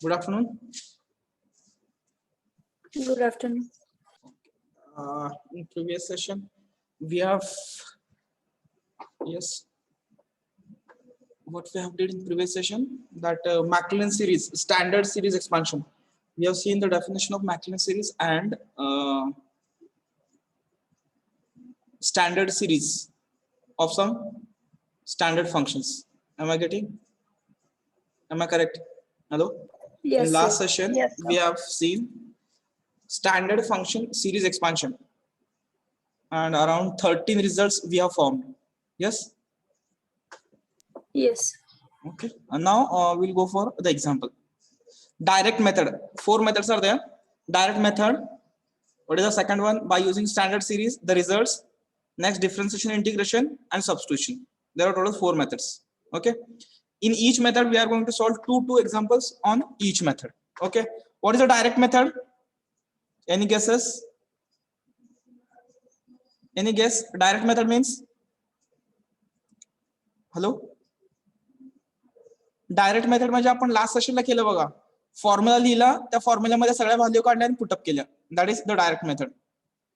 Good afternoon. Good afternoon. In previous session, we have what we have did in previous session, that Maclaurin series, standard series expansion. We have seen the definition of Maclaurin series and standard series of some standard functions. Am I correct? Hello? Yes, In last sir. session, Yes, we have seen standard function series expansion and around 13 results we have found. Yes? Yes. Okay. And now we'll go for the example. Direct method. 4 methods are there. Direct method. What is the second one? By using standard series, the results. Next, differentiation, integration, and substitution. There are total 4 methods. Okay. In each method, we are going to solve two examples on each method. Okay. What is the direct method? Any guesses? Any guess? Direct method means? Hello? Direct method म्हणजे आपण last सेशनला केलं बघा, formula लिहिला, त्या फॉर्म्युल्यामध्ये सगळ्या value काढल्या आणि put up केल्या. That is the direct method.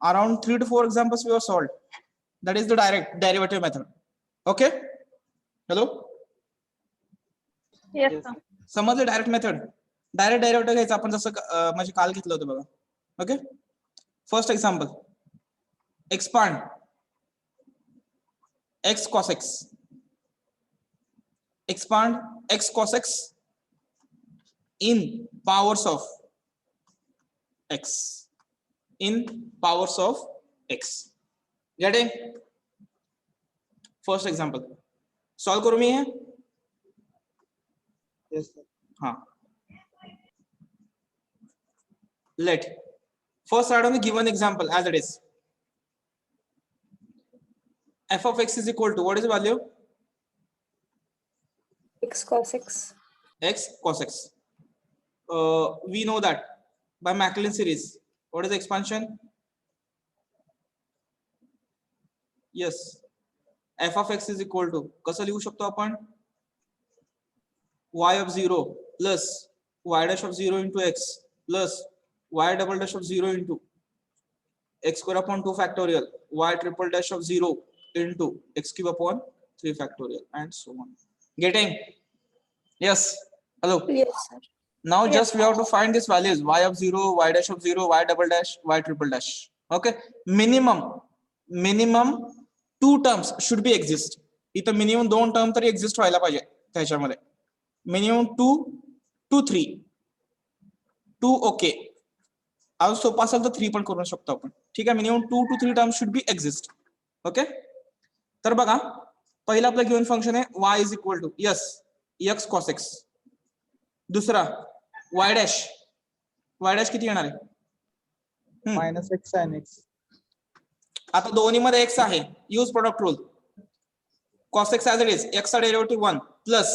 Around 3 to 4 examples we are solved. That is the direct derivative method. Okay. Hello. समजलं डायरेक्ट मेथड. डायरेक्ट डेरिव्हेटिव्ह घ्यायचं आपण जसं म्हणजे काल घेतलं होतं बघा. Okay. First example, expand x cos x. Expand x cos x in powers of x. In powers of x. Getting? First example. Solve करू मी हे? Yes, sir. हाँ. Let. First write on the given example as it is. F of x is equal to, what is the value? X cos x. X cos x. We know that by Maclaurin series. What is the expansion? Yes. F of x is equal to, कसं लिहू शकतो आपण? Y of 0 plus y dash of 0 into x plus y double dash of 0 into x square upon 2 factorial, y triple dash of 0 into x cube upon 3 factorial, and so on. Getting? Yes. Hello. Yes, sir. Now Yes. just we have to find these values: y of 0, y dash of 0, y double dash, y triple dash. Okay. Minimum 2 terms should be exist. इथं minimum 2 term तरी exist व्हायला पाहिजे त्याच्यामध्ये. Minimum 2 to 3. 2 okay. आज सोपा असेल तर 3 पण करू शकतो आपण. ठीक आहे. Minimum 2 to 3 terms should be exist. Okay. तर बघा, पहिला आपलं गिवन फंक्शन आहे y is equal to, yes, x cos x. दुसरा y dash किती येणार आहे? Minus x sin x. आता दोन्ही मध्ये x आहे. Use product rule. cos x as it is, x चा derivative 1 plus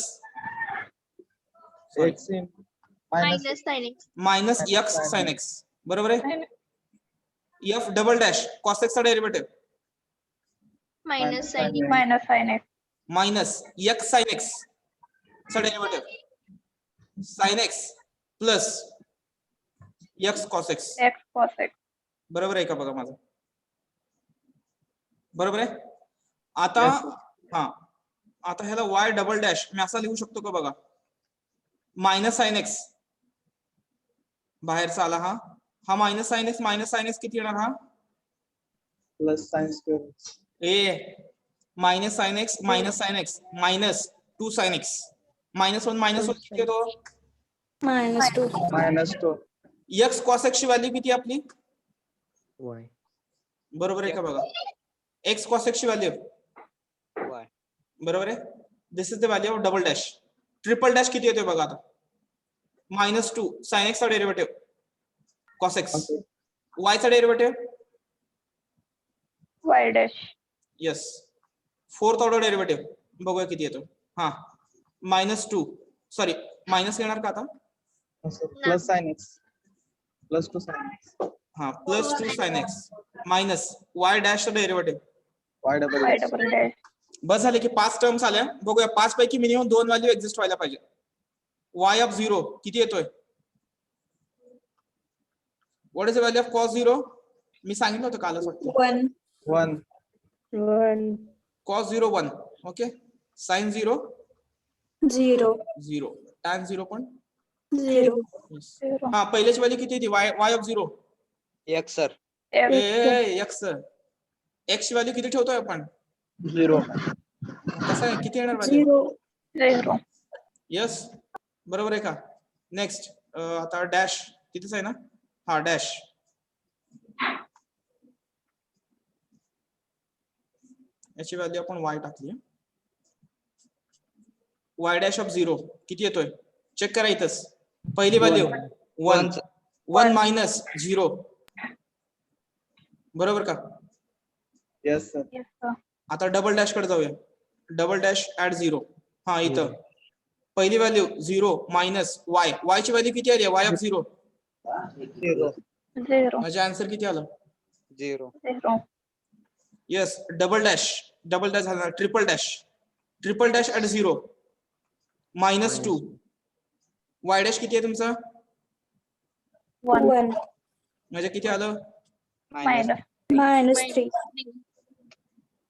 X in minus sin x. Minus x sin x. बरोबर आहे. f double dash cos x चा derivative Minus sin x. Minus sin x. Minus x sin x चा derivative sin x plus x cos x. X cos x. बरोबर आहे का बघा माझं? बरोबर आहे. आता Yes, sir. हा, आता ह्याला y डबल डॅश मी असा लिहू शकतो का बघा? मायनस साइन एक्स बाहेरचा आला, हा मायनस साइन एक्स किती येणार? हा plus sin square x. Minus sine x minus 2 sine x -1 किती येतो? -2. Minus 2 x cos x ची व्हॅल्यू किती आपली? y. बरोबर आहे का बघा? x cos x ची व्हॅल्यू Y. बरोबर आहे. This is the value of double dash. Triple dash किती येतोय बघा आता? -2 sin x चा derivative cos x. Okay. y चा derivative Y dash. Yes. Fourth order derivative बघूया किती येतो. हा -2 सॉरी मायनस येणार का आता? Plus sin x. Plus 2 sin x. हा plus 2 sin x minus y dash चा derivative. Y double Y dash. double dash. बस झाले की 5 टर्म्स आल्या. बघूया 5 पैकी मिनिमम 2 व्हॅल्यू एक्झिस्ट व्हायला पाहिजे. y ऑफ 0 किती येतोय? What is the value of cos 0? मी सांगितलं होतं कालच वाटतं. 1. 1. 1. cos 0 1. ओके. sin 0 0. 0. tan 0 पण 0. yes. हा पहिल्याची व्हॅल्यू किती होती? y of 0 X sir. x ची व्हॅल्यू किती ठेवतोय आपण? 0. कसं आहे किती येणार व्हॅल्यू? 0. यस बरोबर आहे का? नेक्स्ट आता डॅश तिथेच आहे ना? हा डॅश. याची व्हॅल्यू आपण y टाकली. y डॅश ऑफ 0 किती येतोय? चेक करा इथंच. पहिली व्हॅल्यू 1 1 मायनस 0 बरोबर का? Yes sir. Yes, sir. आता डबल डॅश कडे जाऊया. Double dash at 0. हा इथं पहिली व्हॅल्यू 0 मायनस y ची व्हॅल्यू किती आली? y of 0 0. 0. म्हणजे आन्सर किती आलं? 0. 0. येस डबल डॅश झाला. Triple dash at 0 minus 2 y dash किती आहे तुमचा? 1. म्हणजे किती आलं? Minus. Minus 3.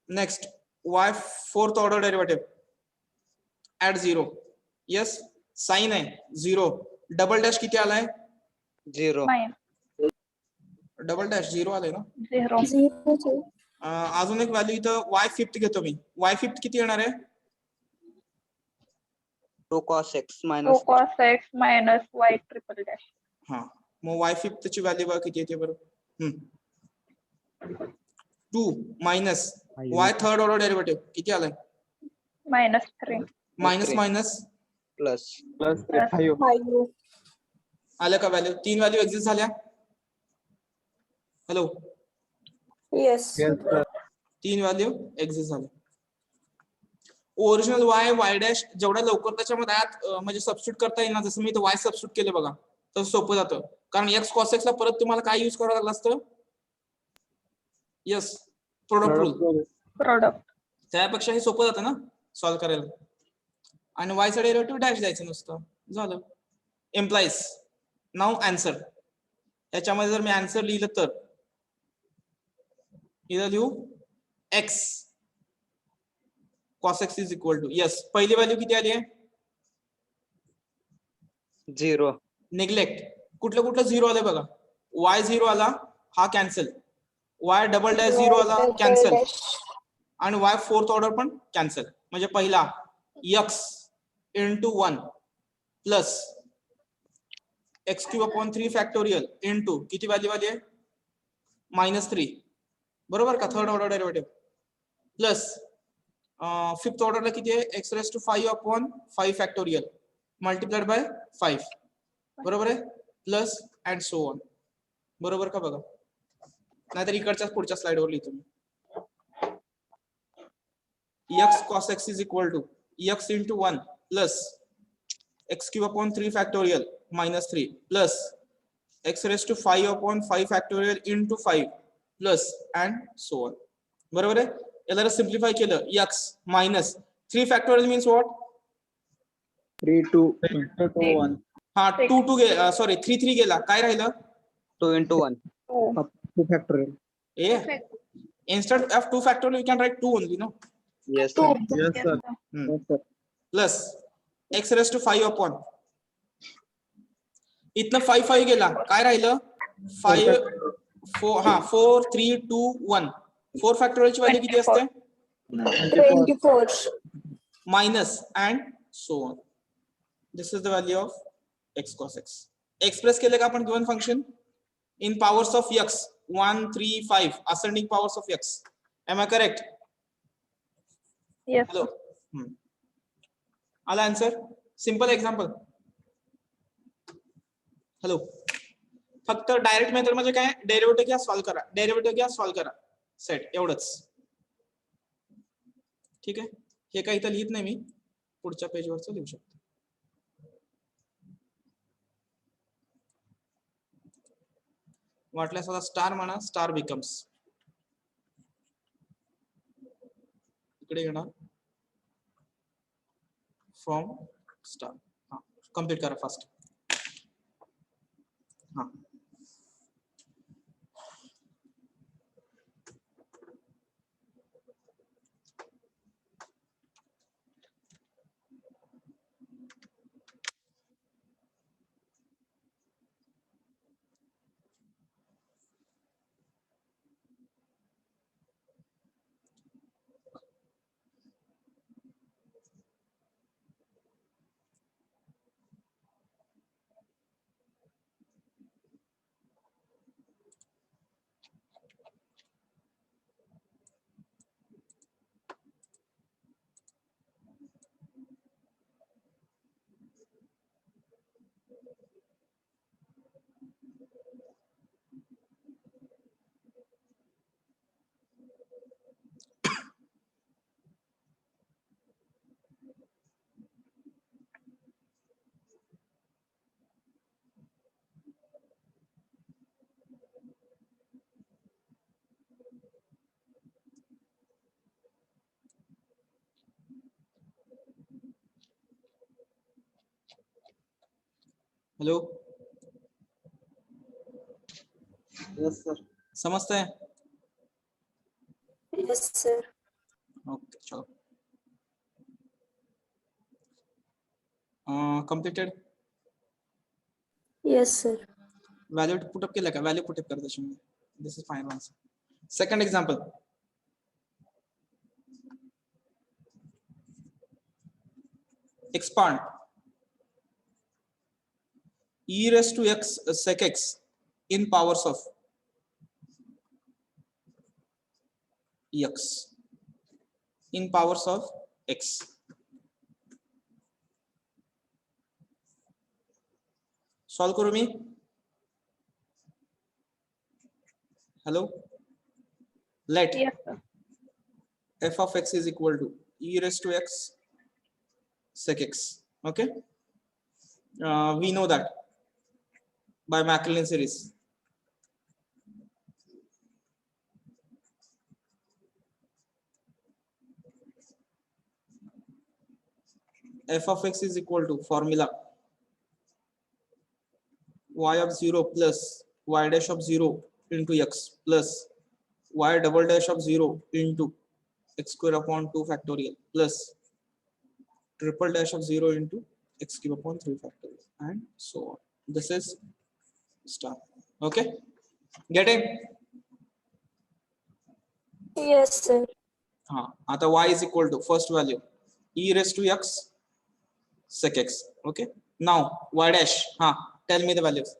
Next y fourth order derivative at 0. Yes sine आहे 0. डबल डॅश किती आलाय? 0. डबल डॅश 0 आलाय ना? 0. अजून एक व्हॅल्यू इथं y फिफ्थ घेतो मी. y फिफ्थ किती येणार आहे? 2 cos x 2 minus cos x minus y triple dash. हा मग y फिफ्थ ची व्हॅल्यू बघा किती येते बरं? 2 minus y third order derivative किती आलाय? Minus 3. Minus 3. Minus plus Plus 5. 5. आलं का व्हॅल्यू? 3 व्हॅल्यू एक्झिस्ट झाल्या. Hello Yes. Yes sir. 3 value exist झाल्या. ओरिजिनल y डॅश जेवढ्या लवकर त्याच्यामध्ये आत म्हणजे सबस्टिट्यूट करता येईल ना, जसं मी इथं y सबस्टिट्यूट केलं बघा तसं सोपं जातं. कारण x cos x ला परत तुम्हाला काय यूज करावं लागलं असतं? Yes product rule. Product. त्यापेक्षा हे सोपं जातं ना सॉल्व्ह करायला. आणि y चा डेरिव्हेटिव्ह डॅश द्यायचं नुसतं झालं. Implies now answer. याच्यामध्ये जर मी आन्सर लिहिलं तर इथं लिहू x cos x is equal to yes पहिली व्हॅल्यू किती आली आहे? 0. निग्लेक्ट. कुठलं 0 आलंय बघा. y 0 आला हा कॅन्सल. y डबल डॅश 0 आला कॅन्सल. आणि y फोर्थ ऑर्डर पण कॅन्सल. म्हणजे पहिला x into 1 plus x³ upon 3 factorial into किती व्हॅल्यू आली आहे? -3 बरोबर का? Third order derivative plus fifth ऑर्डरला किती आहे? x⁵ upon 5 factorial multiplied by 5 बरोबर आहे? Plus and so on. बरोबर का बघा? नाहीतर इकडच्या पुढच्या स्लाइड वर लिहितो मी. x cos x is equal to x into 1 plus x³ upon 3 factorial -3 plus x⁵ upon 5 factorial into 5 plus and so on. बरोबर आहे? याला सिम्प्लिफाय केलं x minus 3 factorial means what? 3 2 2 1. हा 2 सॉरी 3 गेला. काय राहिलं? 2 into 1. 2 factorial. a instead of 2 factorial you can write 2 only, no? Yes sir. Yes sir. Yes sir. Plus x⁵ upon इथनं 5 गेला. काय राहिलं? 5 4 3 2 1 4 फॅक्टोरियलची व्हॅल्यू किती असते? 24. Minus and so on. This is the value of x cos x. Express केले का आपण given function in powers of x 1 3 5 ascending powers of x. Am I correct? Yes. Hello आला आन्सर? Simple example. हॅलो फक्त direct method म्हणजे काय? Derivative घ्या solve करा set एवढंच. ठीक आहे? हे काही इथं लिहित नाही मी, पुढच्या पेजवरच लिहू शकतो. वाटल्यास आता स्टार म्हणा. स्टार बिकम्स इकडे येणार फ्रॉम स्टार. कम्प्लीट करा फास्ट. हा हॅलो Yes, sir. समजतंय. Yes, sir. ओके चलो completed. Yes, sir. Value put up केलं का? व्हॅल्यू पुटअप करा त्याच्यामध्ये. This is final answer. Second example. Expand e raised to x sec x in powers of x in powers of x. Solve करू मी. Hello let Yes, sir. f of x is equal to e raised to x sec x. Okay, we know that by Maclaurin series. F of x is equal to formula y of 0 plus y dash of 0 into x plus y double dash of 0 into x square upon 2 factorial plus triple dash of 0 into x cube upon 3 factorial and so on. This is star. Okay, getting? Yes, sir. आता y is equal to first value e raised to x sec x. Okay, now y dash, tell me the values.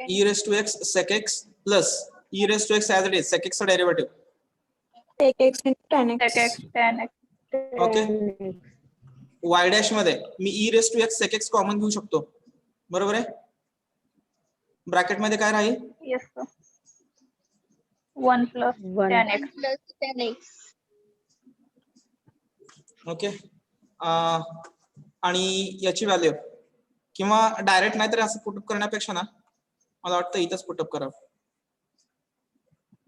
E raised to x sec x plus e raised to x as it is sec x derivative. Take x into tan x. Sec x tan x. Okay, y dash मध्ये मी e raised to x sec x common घेऊ शकतो, बरोबर आहे. Bracket मध्ये काय राहील? Yes, sir. 1 plus tan x. Plus tan x. Okay, आणि याची व्हॅल्यू किंवा डायरेक्ट नाहीतरी असं पुटअप करण्यापेक्षा ना मला वाटतं इथंच पुटअप करा.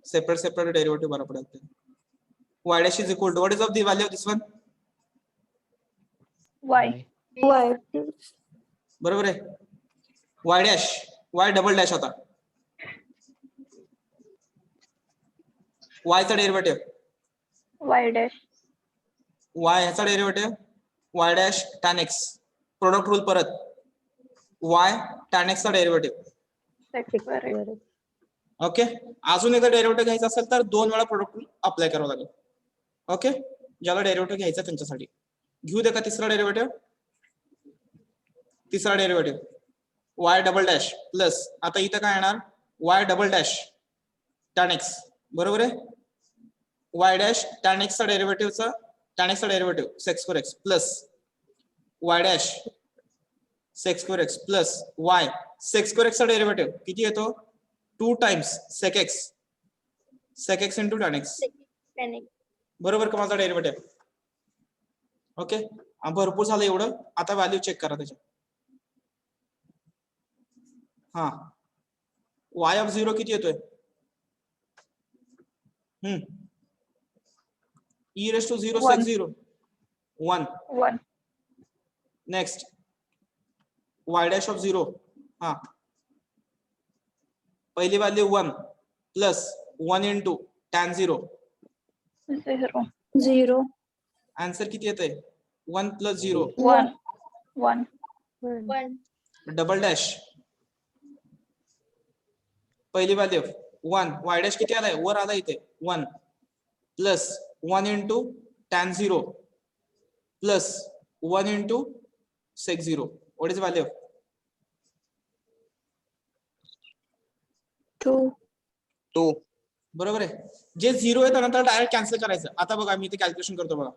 सेपरेट डेरिव्हेटिव्ह बरं पडेल. y dash is equal to what is of the value of this one? Y. Y. बरोबर आहे. y dash y double dash होता. y चा डेरिव्हेटिव्ह Y dash. y ह्याचा derivative y dash tan x. Product rule परत y tan x चा derivative. Correct. Okay, अजून एकदा derivative घ्यायचा असेल तर 2 वेळा प्रोडक्ट रूल अप्लाय करावा लागेल. ओके, ज्याला डेरिव्हेटिव्ह घ्यायचा त्यांच्यासाठी घेऊ दे का तिसरा डेरिव्हेटिव्ह. तिसरा derivative y double dash plus आता इथं काय येणार y double dash tan x, बरोबर आहे. y डॅश tan x चा derivative sec square x plus y dash sec square x plus y sec square x चा डेरिव्हेटिव्ह किती येतो 2 times sec x into tan x. Tan x. बरोबर का माझा derivative. Okay, भरपूर झालं एवढं. आता व्हॅल्यू चेक करा त्याच्या. y ऑफ 0 किती येतोय? E raised to 0 One. sec 0 1. 1. Next, y dash of 0 हा पहिली value 1 plus 1 into tan 0 0. 0. Answer किती येते 1 plus 0 1. 1. 1. डबल डॅश पहिली व्हॅल्यू 1 y डॅश किती आलाय वर आला इथे 1 plus 1 into tan 0 plus 1 into sec 0 what is the value 2. 2. बरोबर आहे जे 0 आहे त्यानंतर डायरेक्ट कॅन्सल करायचं आता बघा मी इथे कॅल्क्युलेशन करतो बघा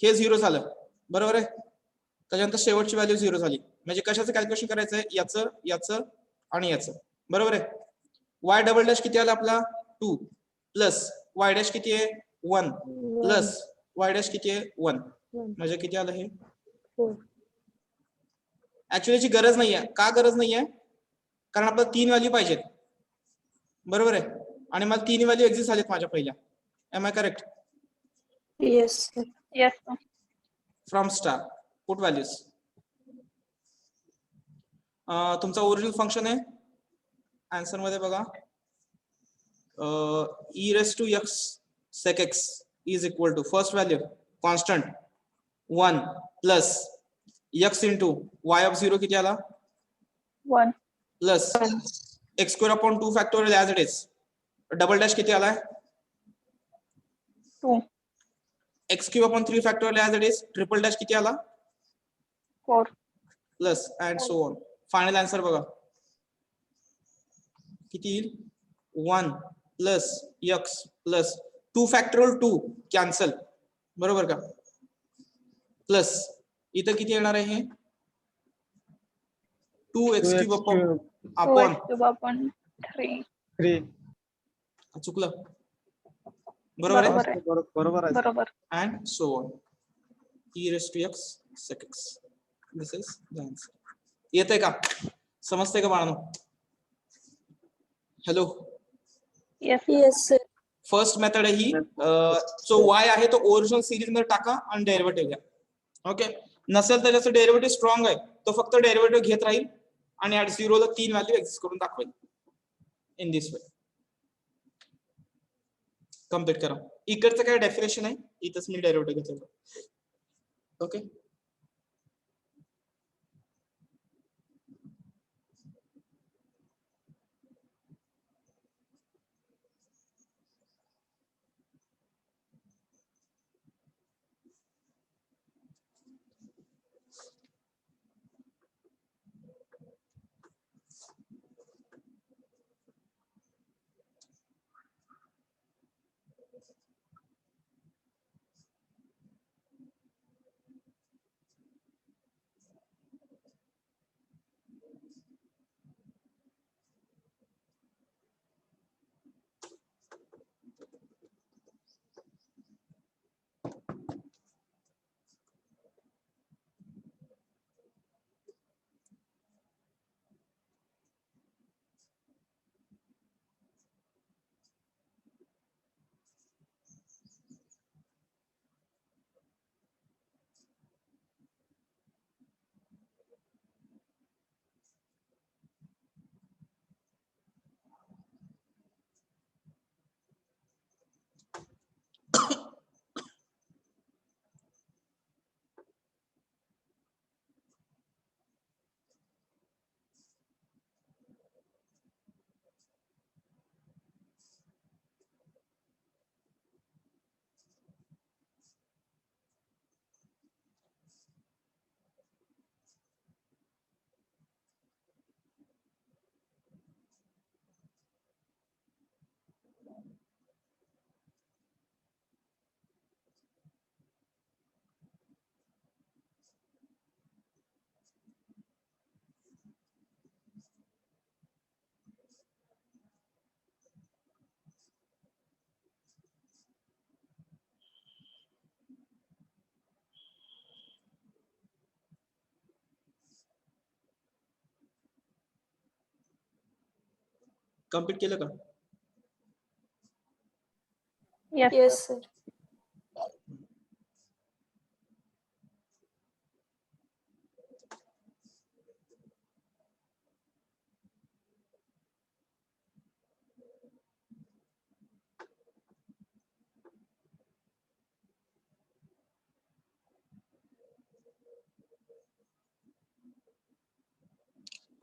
हे 0 झालं बरोबर आहे त्याच्यानंतर शेवटची व्हॅल्यू 0 झाली म्हणजे कशाचं कॅल्क्युलेशन करायचं याचं याचं आणि याचं बरोबर आहे y डबल डॅश किती आला आपला 2 प्लस y डॅश किती आहे 1 प्लस y डॅश किती आहे 1 म्हणजे किती आलं हे 4. ऍक्च्युअली गरज नाहीये का गरज नाहीये कारण आपल्याला 3 व्हॅल्यू पाहिजेत बरोबर आहे आणि मला 3 व्हॅल्यू एक्झिस्ट झालेत माझ्या पहिल्या am I correct Yes, sir. Yes, sir. From star put values तुमचा ओरिजिनल फंक्शन आहे आन्सर मध्ये बघा e raised to x sec x is equal to first value constant 1 plus x into y of 0 किती आला 1. Plus x square upon 2 factorial as it is double dash किती आलाय 2. x cube upon 3 factorial as it is triple dash किती आला 4. Plus and so on final answer बघा किती येईल 1 plus x plus 2 factorial 2 cancel बरोबर का प्लस इथं किती येणार आहे हे 2x cube upon 2x cube upon 3. 3 चुकलं बरोबर आहे बरोबर आहे. बरोबर आहे बरोबर. and so on e raised to x sec x this is the answer येतंय का समजतंय का बाळांनो hello Yes, sir. Yes, sir. First method आहे ही जो y आहे तो ओरिजिनल सिरीज मध्ये टाका आणि डेरिव्हेटिव्ह घ्या ओके नसेल तर ज्याचं डेरिव्हेटिव्ह स्ट्रॉंग आहे तो फक्त डेरिव्हेटिव्ह घेत राहील आणि ऍट 0 ला 3 व्हॅल्यू एक्झिस्ट करून दाखवेल इन दिस वे कम्प्लीट करा इकडचं काय डेफिनेशन आहे इथंच मी डेरिव्हेटिव्ह घेतलं ओके कम्प्लीट केलं का Yes, Yes, sir. sir.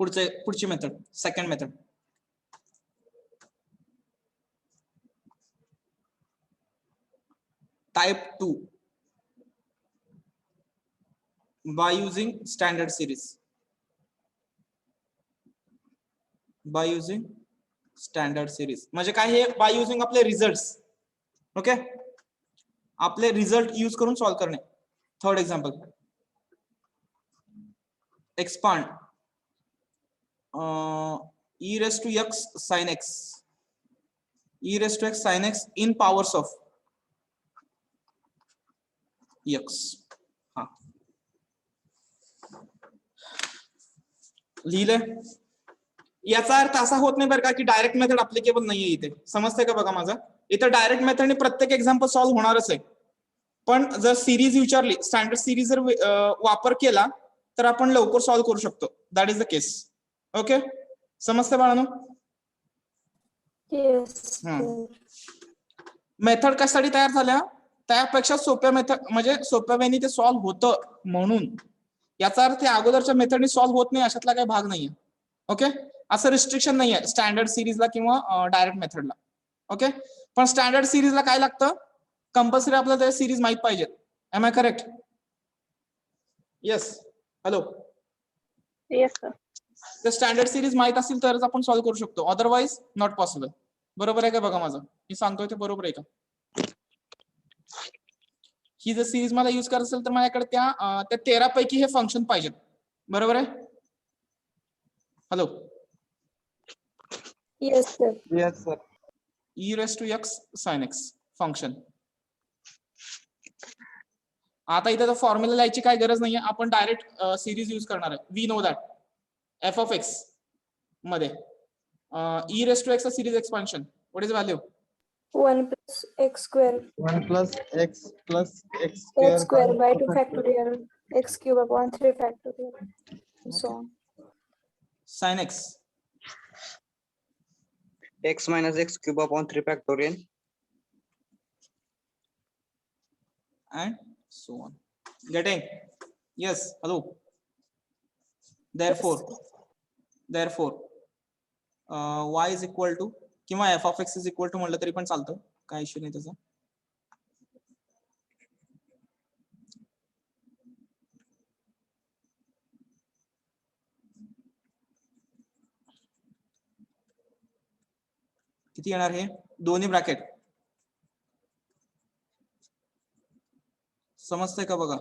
पुढची method, second method. Type 2 by using standard series. By using standard series म्हणजे काय हे by using आपले रिझल्ट्स. ओके, आपले रिझल्ट यूज करून सॉल्व्ह करणे. Third example, expand e raised to x sin x, e raised to x sin x in powers of x. हा लिहिले. याचा अर्थ असा होत नाही बरं का की डायरेक्ट मेथड अप्लिकेबल नाहीये इथे. समजतंय का बघा माझं? इथे डायरेक्ट मेथडने प्रत्येक एक्झाम्पल सॉल्व्ह होणारच आहे. पण जर सिरीज विचारली, स्टँडर्ड सिरीज जर वापर केला तर आपण लवकर सॉल्व्ह करू शकतो. That is the case. Okay, समजतंय बाळांनो? Yes. मेथड कशासाठी तयार झाल्या? त्यापेक्षा सोप्या मेथड म्हणजे सोप्या वेळी ते सॉल्व्ह होतं म्हणून. याचा अर्थ अगोदरच्या मेथडने सॉल्व्ह होत नाही अशातला काही भाग नाहीये. ओके, असं रिस्ट्रिक्शन नाहीये स्टँडर्ड सिरीजला किंवा डायरेक्ट मेथडला. ओके, पण स्टँडर्ड सिरीजला काय लागतं? कंपल्सरी आपल्याला त्या सिरीज माहित पाहिजेत. Am I correct? Yes. Hello, Yes, sir. तर स्टँडर्ड सिरीज माहित असेल तरच आपण सॉल्व्ह करू शकतो, अदरवाइज नॉट पॉसिबल. बरोबर आहे का बघा माझं? मी सांगतोय ते बरोबर आहे का? ही जर सिरीज मला यूज करायचं असेल तर माझ्याकडे त्या 13 पैकी हे फंक्शन पाहिजेत. बरोबर आहे? Hello, Yes, sir. Yes, sir. e raised to x sin x function. आता इथे तर फॉर्म्युला लिहायची काय गरज नाहीये, आपण डायरेक्ट सिरीज यूज करणार आहे. We know that f of x मध्ये e raised to x series expansion, what is value? 1 plus x square 1 plus x x square by 2 factorial x cube upon 3 factorial and so on. sin x x minus x cube upon 3 factorial. and so on. Getting? Yes. Hello. Therefore y is equal to किंवा f of x is equal to म्हटलं तरी पण चालतं, काय issue नाही त्याचा. किती येणार हे? दोन्ही ब्रॅकेट. समजतंय का बघा?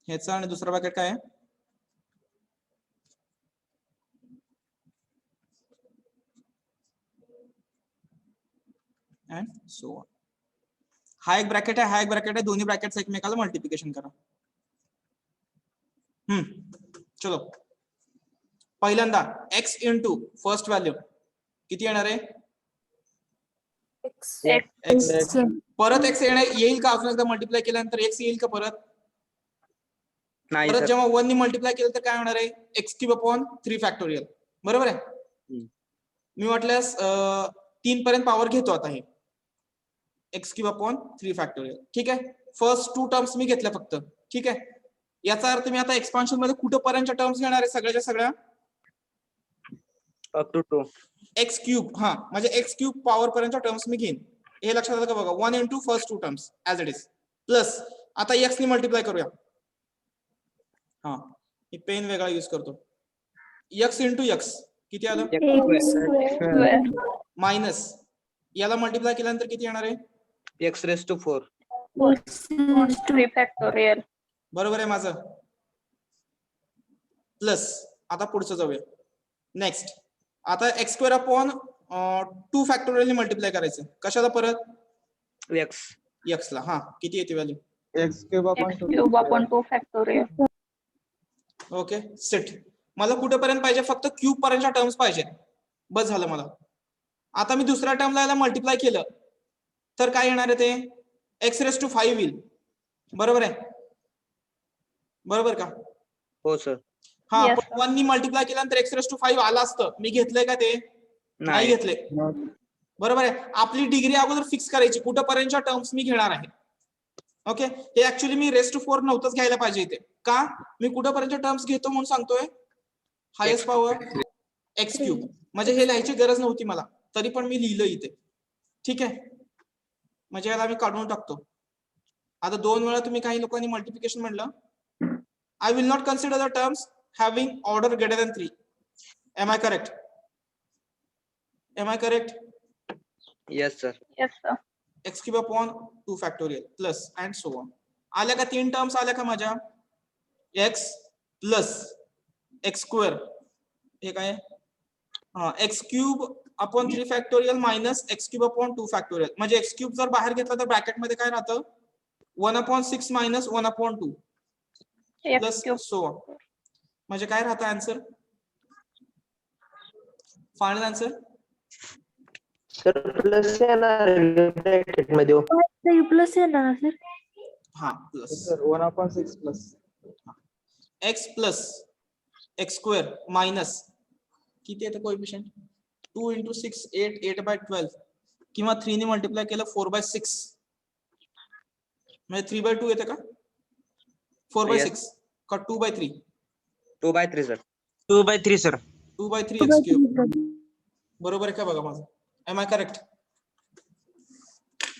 ह्याचा आणि दुसरा ब्रॅकेट काय आहे? and so on. हा एक ब्रॅकेट आहे, हा एक ब्रॅकेट आहे, दोन्ही ब्रॅकेट्स एकमेकाला मल्टिप्लिकेशन करा. चलो, पहिल्यांदा x इंटू फर्स्ट व्हॅल्यू किती येणार आहे? X. x. परत x येईल का? अजून एकदा मल्टिप्लाय केल्यानंतर x येईल का परत? नाही परत सर. जेव्हा 1 ने मल्टिप्लाय केलं तर काय होणार आहे? x cube upon 3 factorial. बरोबर आहे? मी म्हटल्यास 3 पर्यंत पॉवर घेतो आता हे x क्यूब अपॉन 3 फॅक्टोरियल. ठीक आहे, फर्स्ट 2 टर्म्स मी घेतल्या फक्त. ठीक आहे, याचा अर्थ मी आता एक्सपान्शन मध्ये कुठं पर्यंतच्या टर्म्स घेणार आहे? सगळ्याच्या सगळ्या up to 2. X cube. हा, म्हणजे एक्स क्यूब पॉवर पर्यंतच्या टर्म्स मी घेईन. हे लक्षात आलं का बघा? 1 into first 2 terms as it is plus आता एक्स ने मल्टिप्लाय करूया. हा, ही पेन वेगळा यूज करतो. एक्स इंटू एक्स किती आलं? X square मायनस याला मल्टिप्लाय केल्यानंतर किती येणार आहे? x raised to 4. 3 factorial. बरोबर आहे माझं? प्लस आता पुढचं जाऊया. नेक्स्ट, आता x square upon 2 factorial multiply करायचं. कशाला परत? x एक्स ला. हा, किती येते value? x cube upon X 2. cube upon 2 factorial. Okay, set. मला कुठेपर्यंत पाहिजे? फक्त क्यूब पर्यंतच्या टर्म्स पाहिजे, बस झालं मला. आता मी दुसऱ्या टर्मला याला मल्टिप्लाय केलं तर काय येणार आहे? ते x रेस टू 5 येईल. बरोबर आहे? बरोबर का? हो सर. हा, Yes, पण 1 नी मल्टिप्लाय केल्यानंतर x रेस टू 5 आला असतं. मी घेतलंय का ते? नाही घेतले. बरोबर आहे? आपली डिग्री अगोदर फिक्स करायची कुठपर्यंतच्या टर्म्स मी घेणार आहे. ओके, हे ऍक्च्युअली मी रेस टू 4 नव्हतंच घ्यायला पाहिजे इथे. का मी कुठपर्यंत टर्म्स घेतो म्हणून सांगतोय हायेस्ट पॉवर एक्स क्यूब, म्हणजे हे लिहायची गरज नव्हती मला, तरी पण मी लिहिलं इथे. ठीक आहे, म्हणजे याला मी काढून टाकतो. आता 2 वेळा तुम्ही काही लोकांनी मल्टिप्लिकेशन म्हणलं. I will not consider the terms having order greater than 3. Am I correct? Am I correct? Yes, sir. Yes, sir. X cube upon 2 factorial plus and so on. आल्या का 3 टर्म्स आल्या का माझ्या? एक्स प्लस एक्स स्क्वेअर, हे काय x cube upon 3 factorial minus x cube upon 2 factorial. म्हणजे x cube जर बाहेर घेतला तर ब्रॅकेट मध्ये काय राहतं? 1/6 minus 1/2 X plus cube. So on. म्हणजे काय राहतं answer? Final answer sir plus येणार ब्रॅकेट मध्ये. प्लस येणार सर. हा plus sir 1/6 plus x plus x square minus किती येतं कोएफिशियंट? 2 × 6 8 8/12 किंवा 3 ने मल्टिप्लाय केलं 4/6 म्हणजे 3/2 येतं का? 4/6 का 2/3? 2/3, sir. 2/3 सर. 2/3 x cube. बरोबर आहे का बघा माझं? Am I correct?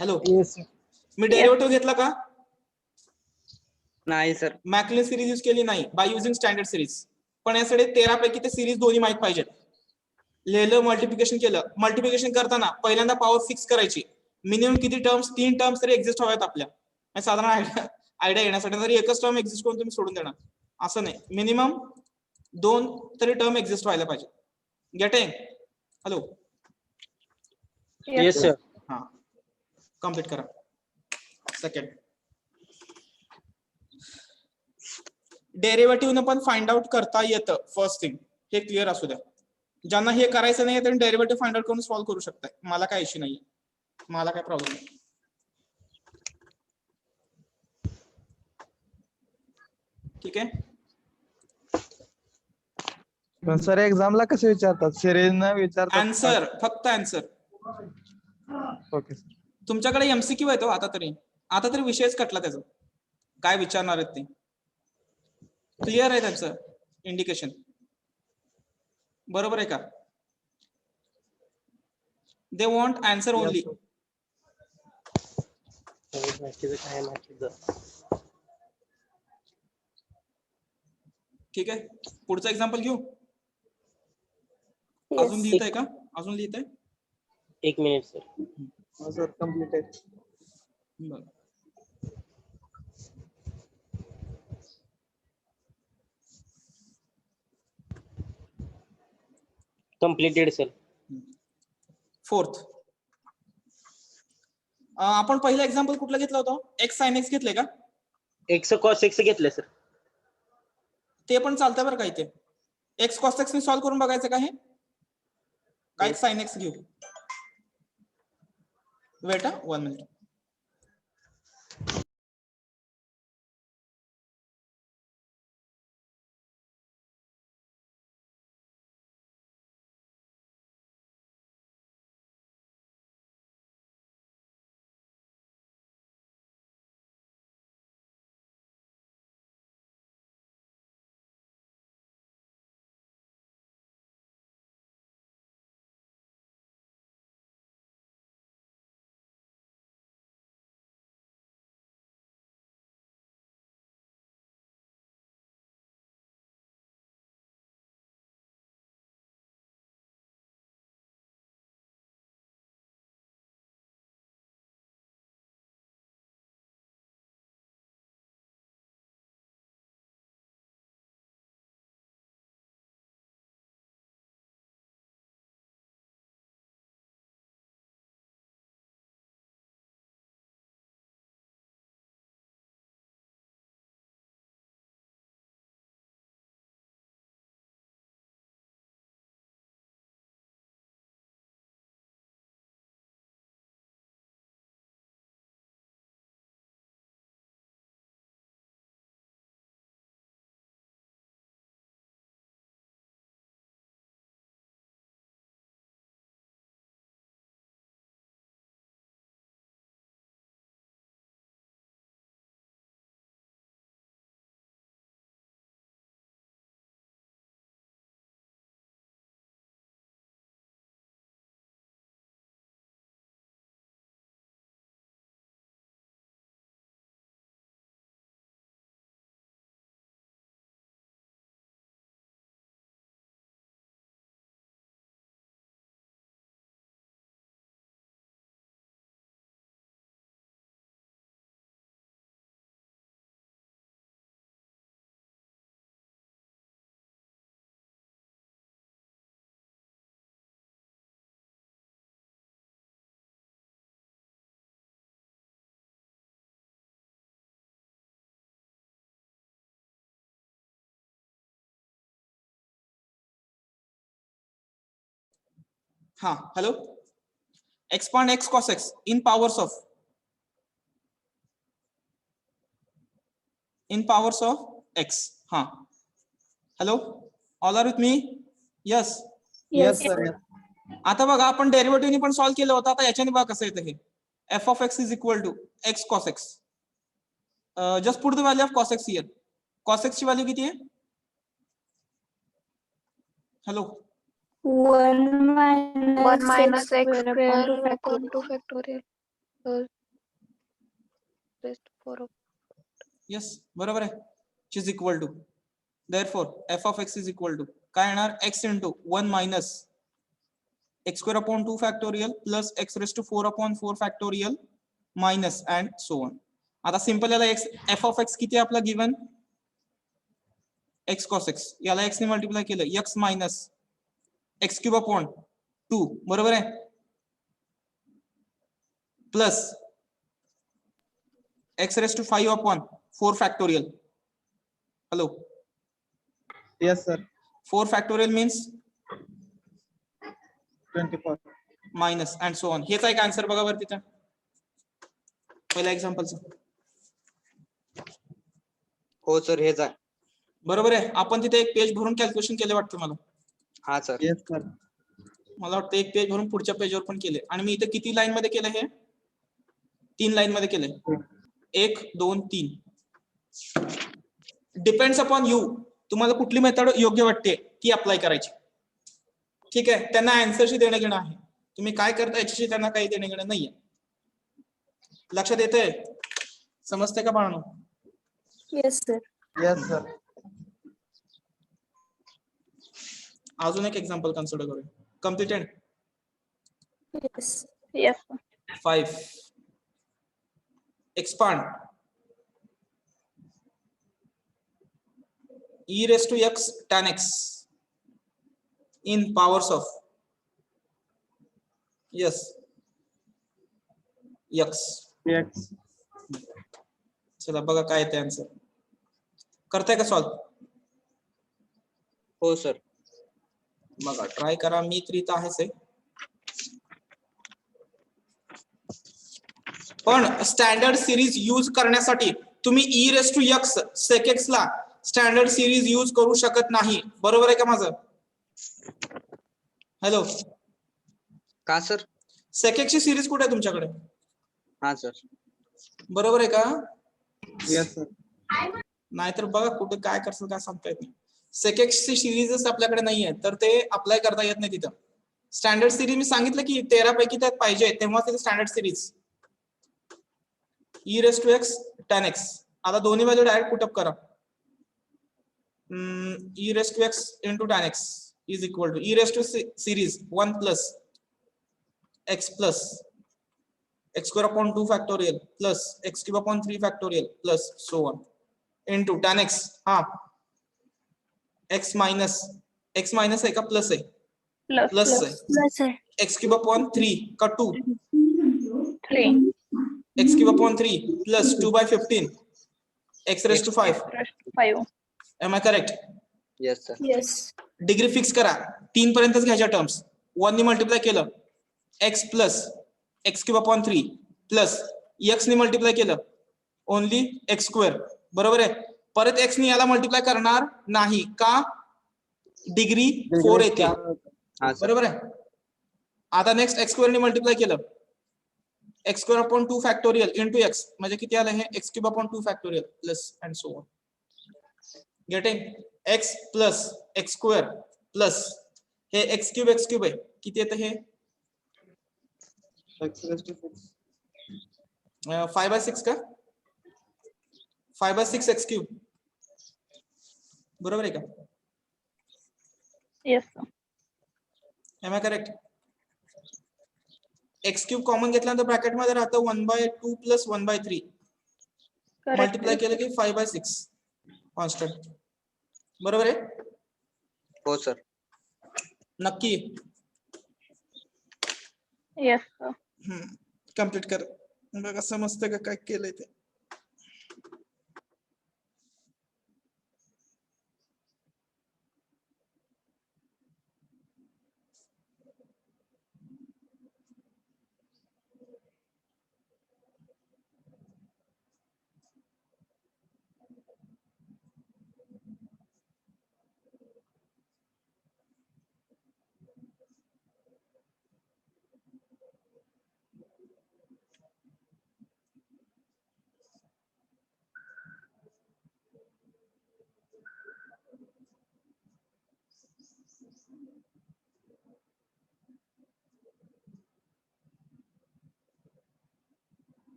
Hello, yes मी डेरिव्हेटिव्ह घेतला का? नाही, sir. मॅक्लिन सिरीज यूज केली नाही, बाय युजिंग स्टँडर्ड सिरीज. पण यासाठी 13 पैकी ते सिरीज दोन्ही माहित पाहिजेत. लिहिलं, मल्टिप्लिकेशन केलं. मल्टिप्लिकेशन करताना पहिल्यांदा पॉवर फिक्स करायची. मिनिमम किती टर्म्स? 3 टर्म्स तरी एक्झिस्ट हव्यात आपल्या, साधारण आयडिया येण्यासाठी. तरी एकच टर्म एक्झिस्ट करून तुम्ही सोडून देणार असं नाही, मिनिमम 2 तरी टर्म एक्झिस्ट व्हायला पाहिजे. गेटिंग? Hello, yes sir. हा कम्प्लीट करा. सेकंड, डेरिव्हेटिव्ह पण फाइंड आउट करता येतं. फर्स्ट थिंग हे क्लिअर असू द्या. ज्यांना हे करायचं नाही त्यांनी डेरिव्हेटिव्ह फाइंड आउट करून सॉल्व्ह करू शकताय. मला काय इश्यू नाहीये, मला काय प्रॉब्लेम नाही. ठीक आहे. पण सर एक्झामला कसे विचारतात? सिरीज न विचारतात? आन्सर, फक्त आन्सर. Okay sir. तुमच्याकडे एमसीक्यू आहे तो आता तरी विषयच कटला त्याचा. काय विचारणार आहेत ते क्लिअर आहे त्यांचं इंडिकेशन. बरोबर आहे का? They want answer only. ठीक आहे, पुढचा एक्झाम्पल घेऊ. अजून लिहित आहे का? अजून लिहित आहे? 1 मिनिट सर. सर कम्प्लीट आहे. बरं. Completed sir. फोर्थ, आपण पहिला एक्झाम्पल कुठला घेतला होता? एक्स साइन एक्स घेतले का? एक्स कॉस एक्स घेतलं सर. ते पण चालतं बरं का. इथे एक्स कॉस एक्स ने सॉल्व्ह करून बघायचं का? हे काय साइन एक्स घेऊ? Wait 1 minute. हा hello expand x cos x in powers of x. हा hello all are with me. Yes. Yes, sir. Yes. आता बघा आपण डेरिव्हेटिव्हनी पण सॉल्व्ह केलं होतं. आता याच्याने बघा कसं येतं हे f of x is equal to x cos x. Just put the value of cos x here. cos x ची व्हॅल्यू किती आहे? Hello 1 1 minus minus x x square square upon 2 upon factorial. 2 factorial. Raised to 4 of yes बरोबर आहे. Is equal to therefore f of x is equal to काय येणार x into 1 minus x square upon 2 factorial plus x raised to 4 upon 4 factorial minus and so on. आता simple याला x f of x किती आहे आपला given x cos x याला x ने multiply केलं x minus x cube upon 2 बरोबर आहे plus x raised to 5 upon 4 factorial. Hello. Yes, sir. 4 factorial means 24. minus and so on. हेच आहे का आन्सर बघा वरती त्या पहिल्या एक्झाम्पलचा. हो सर हेच आहे. बरोबर आहे. आपण तिथे एक पेज भरून कॅल्क्युलेशन केले वाटतं मला. हा सर. Yes, sir. मला वाटतं एक पेज भरून पुढच्या पेजवर पण केले आणि मी इथे किती लाईन मध्ये केलं हे 3 लाईन मध्ये केले 1 2 3. डिपेंड्स अपॉन यू तुम्हाला कुठली मेथड योग्य वाटते ती अप्लाय करायची. ठीक आहे त्यांना आन्सरशी देणं घेणं आहे. तुम्ही काय करता याच्याशी त्यांना काही देणं घेणं नाहीये. लक्षात येतंय समजते का बाळांनो? Yes, sir. Yes, sir. अजून एक एक्झाम्पल कन्सिडर करूया. Completed Yes. yes. 5 expand e raised to x tan x in powers of yes x. Yes. चला बघा काय ते आन्सर करताय का सॉल्व? हो सर. बघा ट्राय करा. मी तरी इथं आहेच आहे पण स्टँडर्ड सिरीज यूज करण्यासाठी तुम्ही e raise to x sec x ला स्टँडर्ड सिरीज यूज करू शकत नाही. बरोबर आहे का माझं? हॅलो का सर? sec x ची सिरीज कुठे आहे तुमच्याकडे? हा सर. बरोबर आहे का? Yes, sir. नाहीतर बघा कुठे काय करतात काय सांगता येत नाही. sec x ची सिरीजच आपल्याकडे नाहीये तर ते अप्लाय करता येत नाही तिथं. स्टँडर्ड सिरीज मी सांगितलं की 13 पैकी त्यात पाहिजे तेव्हा तिथे standard series e raised to x tan x. आता दोन्ही व्हॅल्यू डायरेक्ट पुट अप करा. e raised to x into tan x is equal to e raised to series 1 plus x plus x square upon 2 factorial plus x cube upon 3 factorial plus so on into tan x. हा x minus है का plus है? Plus plus है. Plus है. x cube upon 3 का 2 3 x cube upon 3 plus 2 by 15 x raised to 5. raised to 5. Am I correct? Yes sir. Yes. Degree fix करा. 3 पर्यंतच घ्यायच्या टर्म्स. 1 ने मल्टिप्लाय केलं x plus x cube upon 3 plus x ने multiply केलं only x square. बरोबर आहे. परत x ने याला मल्टिप्लाय करणार नाही का डिग्री 4 येते. हा सर. बरोबर आहे. आता नेक्स्ट x स्क्वेअर ने मल्टिप्लाय केलं x square upon 2 factorial into x म्हणजे किती आलं हे x cube upon 2 factorial plus and so on. Getting x plus x square plus हे x क्यूब आहे किती येतं हे X raised to 6. 5/6 का 5/6 x क्यूब. बरोबर आहे का? Yes, sir. Am I correct? x cube common घेतल्यानंतर ब्रॅकेट मध्ये राहतं 1/2 प्लस 1/3 Correct. मल्टिप्लाय केलं की 5/6 कॉन्स्टंट. बरोबर आहे? हो सर. नक्की Yes, sir. कम्प्लीट कर. बघा समजतं का काय केलंय ते.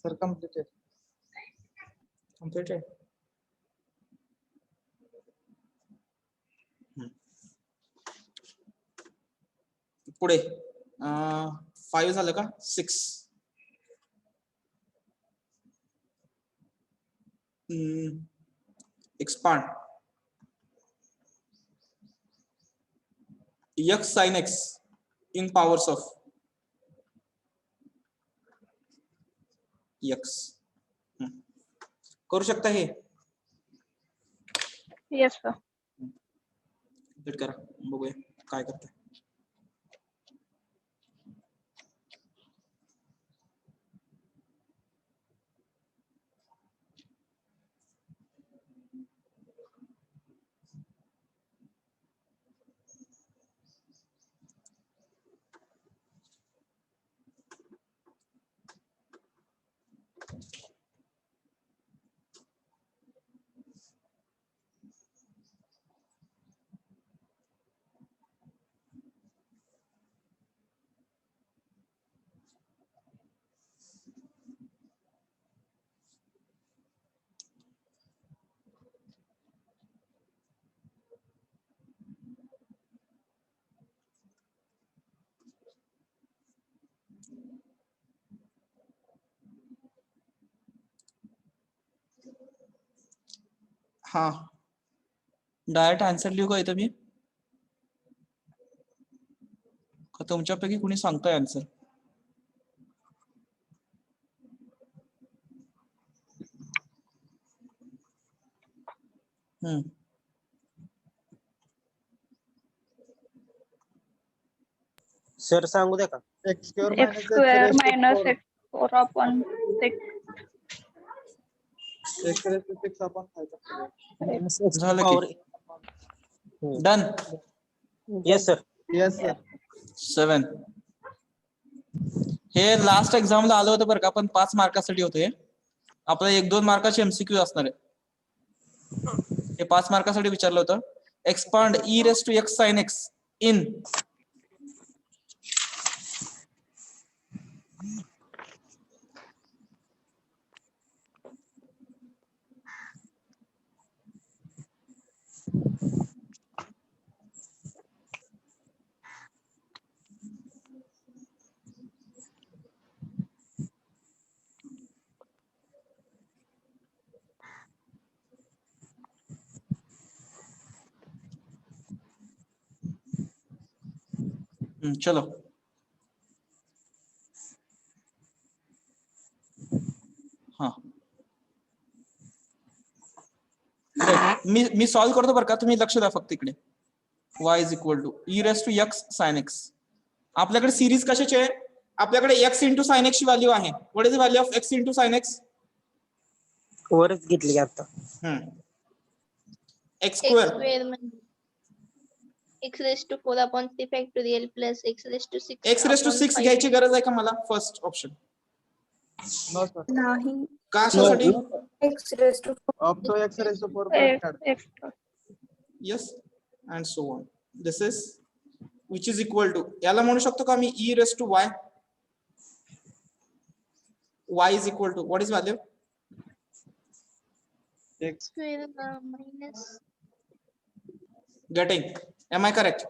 Sir, completed. Completed. पुढे 5 झालं का 6 expand x sin x in powers of x. करू शकता हे Yes, sir. Complete करा बघूया काय करते. हा डायरेक्ट आन्सर लिहू का इथं मी का तुमच्यापैकी कुणी सांगतोय आन्सर? सर सांगू द्या का? X square X square minus x4 upon 6. X raised to 6 upon 5. झालं Power. की done. Yes, sir. Yes, sir. 7 हे लास्ट एक्झामला आलं होतं बरं का, पण 5 मार्कासाठी होते. आपल्याला 1-2 मार्काचे एमसीक्यू असणार आहे. हे 5 मार्कासाठी विचारलं होतं. Expand e raised to x sin x in चलो हा मी सॉल्व्ह करतो बरं का, तुम्ही लक्ष द्या फक्त इकडे. y is equal to e raised to x sin x. आपल्याकडे सिरीज कशाची आहे? आपल्याकडे x इंटू साइन एक्स ची व्हॅल्यू आहे. What is the value of x into sine x? वरच घेतली आता. x स्क्वेअर square म्हणजे x raised to 4 upon 3 factorial plus x raised to 6 x raised to upon 6 5. घ्यायची गरज आहे का मला? First option No, sir. नाही. कशासाठी? X raised to Up to X raised to 4 X. yes and so on. This is which is equal to याला म्हणू शकतो का मी e raised to y? Y is equal to what is value? X. Square minus Getting, am I correct?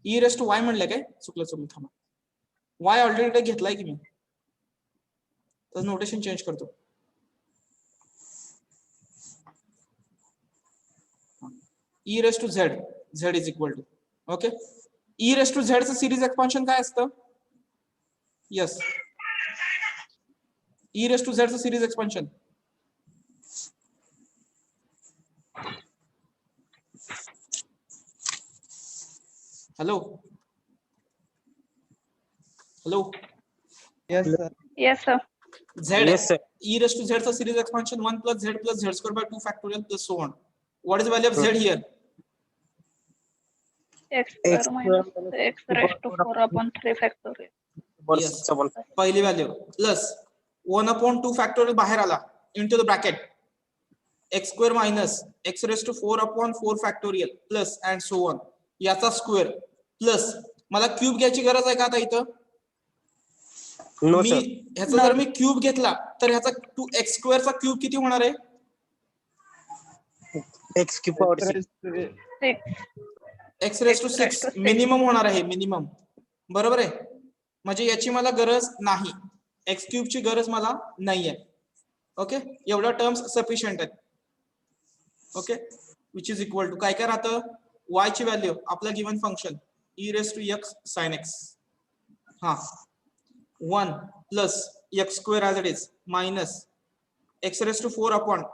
e raised to y म्हणले काय? चुकलं थांबा. y already घेतलाय की मी, तर नोटेशन चेंज करतो. e raised to z, z is equal to okay. e raised to z चं series expansion काय असतं? Yes, e raised to z चं series expansion hello Yes, sir. Yes, sir. z Yes, sir. e raised to z चा series expansion 1 plus z square by 2 factorial plus so on. What is the value of z here? X square minus x raised to 4 upon 3 factorial. Yes. पहिली value plus 1 upon 2 factorial बाहेर आला into the bracket x square minus x raised to 4 upon 4 factorial plus and so on याचा square plus मला cube घ्यायची गरज आहे का आता इथं? नो मी सर. ह्याचा जर मी क्यूब घेतला तर ह्याचा 2x² चा क्यूब किती होणार आहे? X cube power 6. 6. x raised to X 6 raised to 6. Minimum होणार आहे, मिनिमम. बरोबर आहे, म्हणजे याची मला गरज नाही, एक्स क्यूब ची गरज मला नाहीये. ओके, एवढ्या टर्म्स सफिशियंट आहेत. Okay, which is equal to काय काय राहतं, y ची व्हॅल्यू आपलं given function e raised to x sin x, हा 1 plus x² as it is minus x raised to 4 upon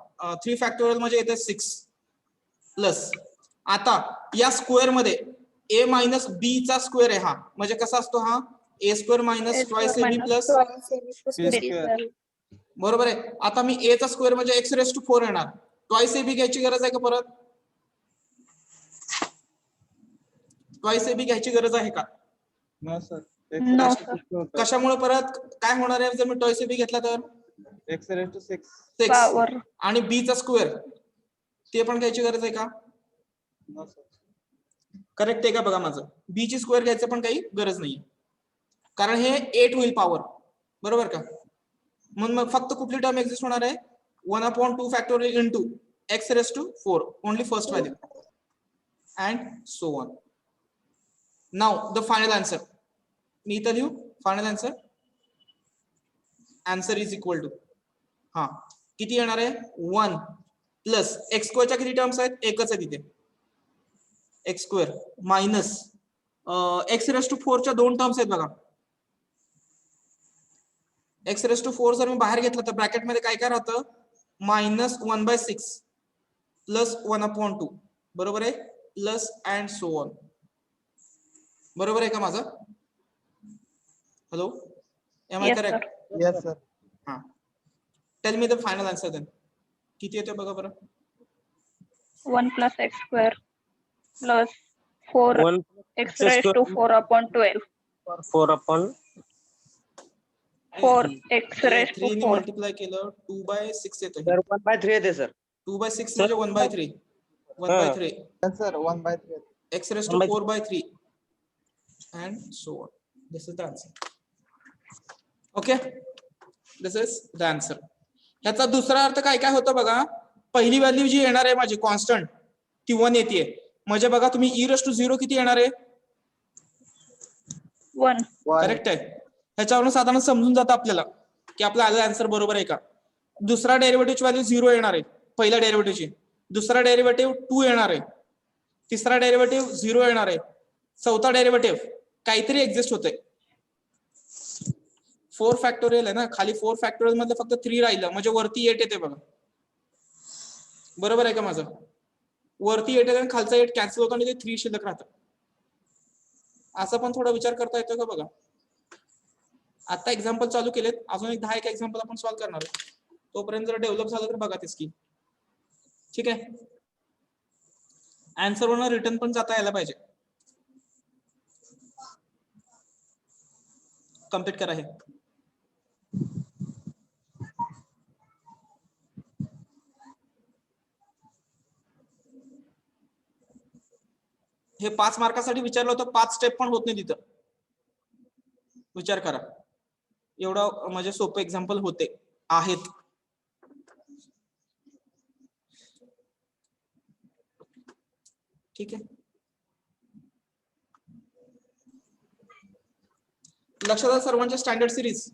3 factorial म्हणजे येते 6 प्लस, आता या स्क्वेअर मध्ये a मायनस b चा स्क्वेअर आहे हा, म्हणजे कसा असतो हा a² minus A twice square ab minus plus, Twice AB plus A B square. square. बरोबर आहे. आता मी a चा स्क्वेअर म्हणजे x raised to 4 येणार, ट्वाइस ab घ्यायची गरज आहे का परत? ट्वाइस ab घ्यायची गरज आहे का? No sir. No, X sir. raised to 6 कशामुळे परत काय होणार आहे जर मी ट्वाइस ab घेतला तर? X raised to 6. 6 Power. आणि b चा स्क्वेअर ते पण घ्यायची गरज आहे का? No sir. करेक्ट आहे का बघा माझं, b ची स्क्वेअर घ्यायचं पण काही गरज नाही, कारण हे 8 होईल पॉवर, बरोबर का? म्हणून मग फक्त कुठली टर्म एक्झिस्ट होणार आहे, 1/2 factorial into x raised to 4 only first value and so on. Now the final answer, मी इथं लिहू final answer. Answer is equal to, हा किती येणार आहे, 1 प्लस x² च्या किती टर्म्स आहेत, एकच आहे तिथे x² minus x raised to 4 च्या 2 टर्म्स आहेत बघा. x raised to 4 जर मी बाहेर घेतलं तर ब्रॅकेट मध्ये काय काय राहतं, मायनस 1/6 प्लस 1/2, बरोबर आहे, प्लस अँड सो ऑन. बरोबर आहे का माझं? Hello, am I Yes, correct? sir. Yes sir. हा, tell me the final answer then. किती येते बघा बरं. 1 plus x square plus 4 1 x raised to 4 upon 12. 4 upon 4 x raised to 3 ने 4. मल्टिप्लाय केलं 2/6 येतं. सर 1/3 येते सर. 2/6 म्हणजे 1/3. 1/3 Yes sir. 1/3. x raised to 4/3 and so on. This is the answer. Okay, this is the answer. ह्याचा दुसरा अर्थ काय काय होतं बघा, पहिली व्हॅल्यू जी येणार आहे माझी कॉन्स्टंट ती 1 येते, म्हणजे बघा तुम्ही e raised to 0 किती येणार आहे, 1. करेक्ट आहे. ह्याच्यावरून साधारण समजून जातं आपल्याला की आपला आन्सर बरोबर आहे का. दुसरा डेरिव्हेटिव्हची व्हॅल्यू 0 येणार आहे पहिल्या डेरिव्हेटिव्हची, दुसरा डेरिव्हेटिव्ह 2 येणार आहे, तिसरा डेरिव्हेटिव्ह 0 येणार आहे, चौथा डेरिव्हेटिव्ह काहीतरी एक्झिस्ट होते. 4 फॅक्टोरियल आहे ना, खाली 4 फॅक्टोरियल मध्ये फक्त 3 राहिलं, म्हणजे वरती 8 येते बघा. बरोबर आहे का माझं, वरती 8 येते आणि खालचा 8 कॅन्सल होतो आणि ते 3 शिल्लक राहतं. असं पण थोडा विचार करता येतो का बघा. आता एक्झाम्पल चालू केलेत, अजून एक 10 एक्झाम्पल आपण सॉल्व्ह करणार आहे, तोपर्यंत जर डेव्हलप झालं तर बघा तेच की. ठीक आहे, आन्सर वरून रिटर्न पण जाता यायला पाहिजे. कम्प्लीट करा हे. हे 5 मार्कासाठी विचारलं होतं, 5 स्टेप पण होत नाही तिथं. विचार करा, एवढं म्हणजे सोपं एक्झाम्पल होते आहेत. ठीक आहे, लक्षात आलं सर्वांच्या स्टँडर्ड सिरीज.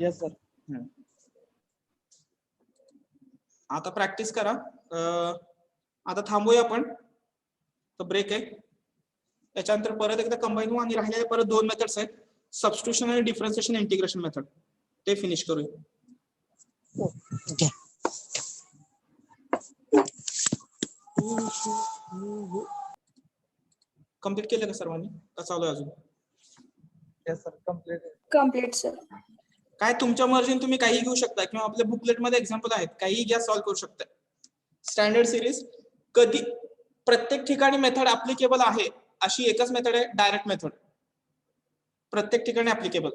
Yes sir. आता प्रॅक्टिस करा. आता थांबूया आपण, तर ब्रेक आहे. त्याच्यानंतर परत एकदा कंबाईन होऊ आणि राहिलेले परत 2 मेथड्स आहेत, सबस्टिट्यूशन आणि डिफरन्शिएशन इंटिग्रेशन मेथड, ते फिनिश करूया. कम्प्लीट केलं का सर्वांनी, का चालू आहे अजून? Yes sir. Complete. Complete sir. काय तुमच्या मर्जीने तुम्ही काही घेऊ शकता, किंवा आपल्या बुकलेट मध्ये एक्झाम्पल आहेत, काही घ्या, सॉल्व्ह करू शकता. स्टँडर्ड सिरीज कधी प्रत्येक ठिकाणी मेथड ऍप्लिकेबल आहे अशी एकच मेथड आहे, डायरेक्ट मेथड, प्रत्येक ठिकाणी ऍप्लिकेबल.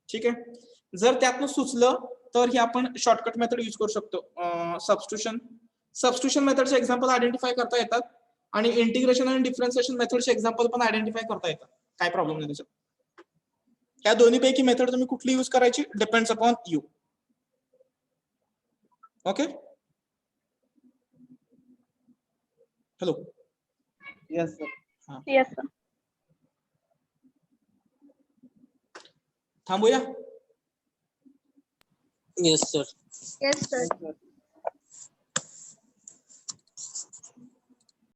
ठीक आहे, जर त्यातनं सुचलं तर ही आपण शॉर्टकट मेथड यूज करू शकतो. सबस्टिट्यूशन मेथडचे एक्झाम्पल आयडेंटिफाय करता येतात आणि इंटिग्रेशन आणि डिफरन्शिएशन मेथडचे एक्झाम्पल पण आयडेंटिफाय करता येतात, काय प्रॉब्लेम नाही त्याच्यात. या दोन्ही पैकी मेथड तुम्ही कुठली यूज करायची depends upon you. Okay. Hello. Yes, sir. Yes, sir. थांबूया. Yes, sir. Yes, sir. Yes, sir.